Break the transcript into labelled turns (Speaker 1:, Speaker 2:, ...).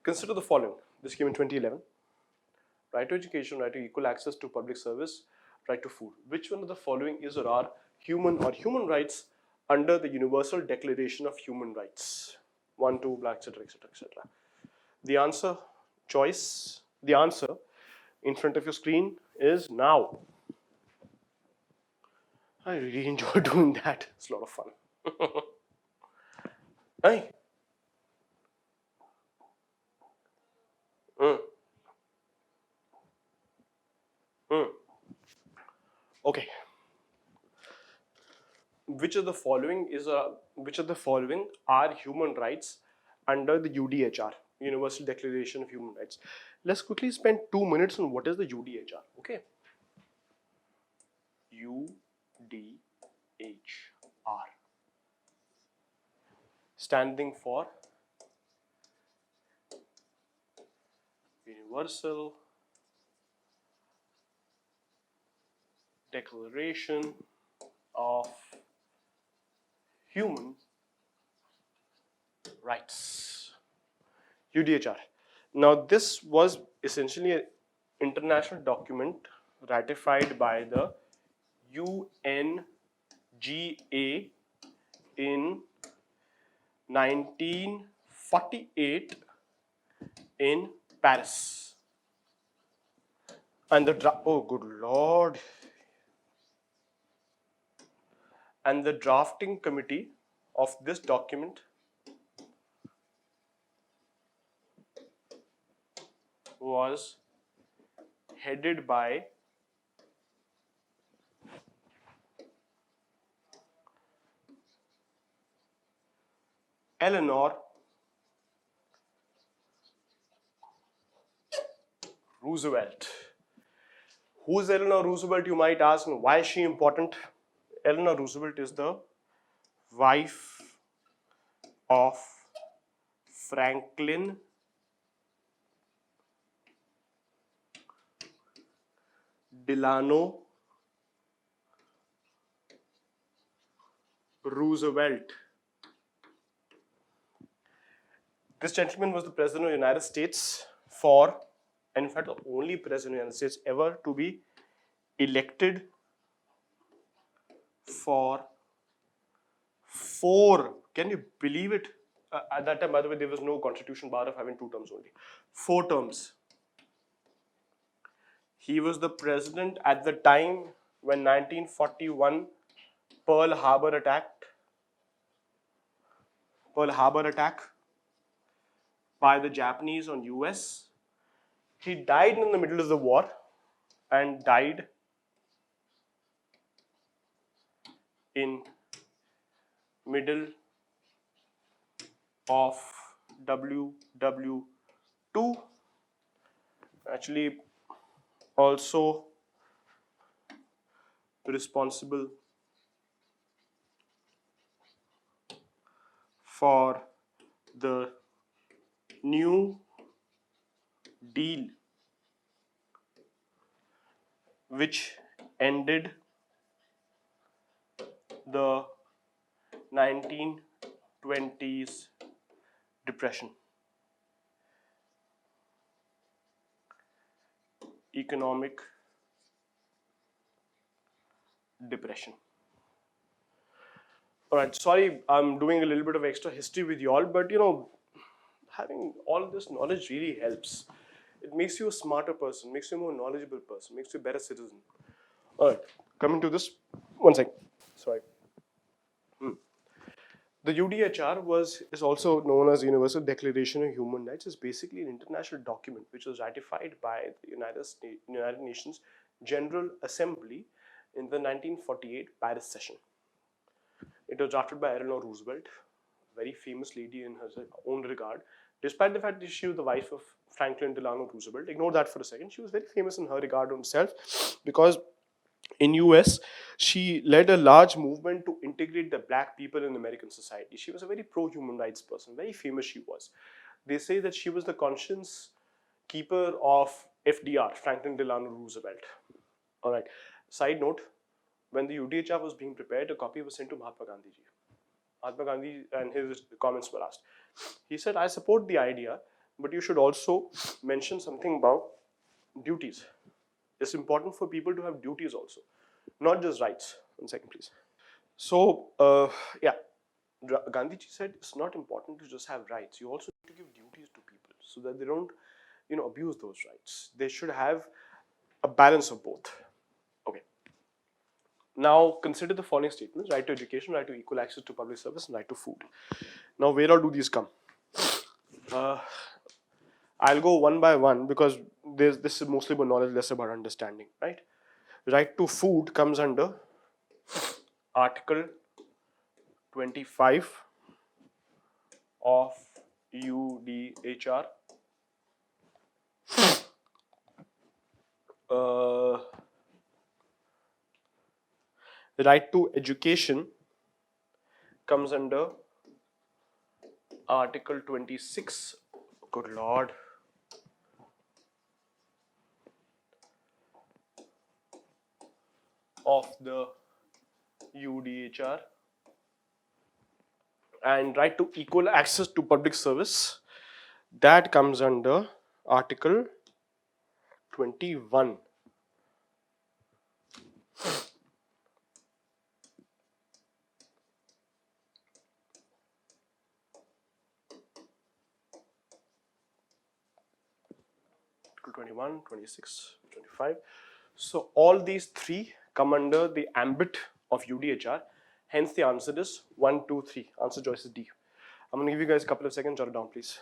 Speaker 1: consider the following. This came in 2011. Right to education, right to equal access to public service, right to food. Which one of the following is or are human rights under the Universal Declaration of Human Rights? 1, 2, blah, etc., etc., etc. The answer, choice, the answer in front of your screen is now. I really enjoy doing that. It's a lot of fun. Hey. Okay. Which of the following are human rights under the UDHR, Universal Declaration of Human Rights? Let's quickly spend 2 minutes on what is the UDHR. Okay. UDHR, standing for Universal Declaration of Human Rights. UDHR. Now this was essentially an international document ratified by the UNGA in 1948 in Paris. And oh good lord. And the drafting committee of this document was headed by Eleanor Roosevelt. Who is Eleanor Roosevelt, you might ask, and why is she important? Eleanor Roosevelt is the wife of Franklin Delano Roosevelt. This gentleman was the President of the United States and in fact the only President of the United States ever to be elected for 4, can you believe it? At that time, by the way, there was no constitution bar of having 2 terms only. 4 terms. He was the president at the time when 1941 Pearl Harbor attack by the Japanese on US. He died in the middle of the war and died in middle of WW2, actually also responsible for the New Deal, which ended the 1920s depression. Economic depression. Alright, sorry, I'm doing a little bit of extra history with you all, but having all this knowledge really helps. It makes you a smarter person, makes you a more knowledgeable person, makes you a better citizen. Alright, coming to this, one second, sorry. The UDHR is also known as Universal Declaration of Human Rights. It's basically an international document which was ratified by the United Nations General Assembly in the 1948 Paris session. It was drafted by Eleanor Roosevelt, very famous lady in her own regard. Despite the fact that she was the wife of Franklin Delano Roosevelt, ignore that for a second. She was very famous in her regard herself because in US, she led a large movement to integrate the black people in American society. She was a very pro-human rights person, very famous she was. They say that she was the conscience keeper of FDR, Franklin Delano Roosevelt. Alright, side note, when the UDHR was being prepared, a copy was sent to Mahatma Gandhi ji. Mahatma Gandhi and his comments were asked. He said, I support the idea but you should also mention something about duties. It's important for people to have duties also, not just rights. One second, please. So, yeah, Gandhiji said it's not important to just have rights. You also need to give duties to people so that they don't, abuse those rights. They should have a balance of both. Okay. Now, consider the following statements: right to education, right to equal access to public service, and right to food. Now, where all do these come? I'll go one by one because this is mostly about knowledge, less about understanding, right? Right to food comes under Article 25 of UDHR. Right to education comes under Article 26. Good Lord. Of the UDHR. And right to equal access to public service, that comes under Article 21. Article 21, 26, 25. So all these three come under the ambit of UDHR. Hence the answer is 1, 2, 3. Answer choice is D. I'm going to give you guys a couple of seconds. Jot it down, please.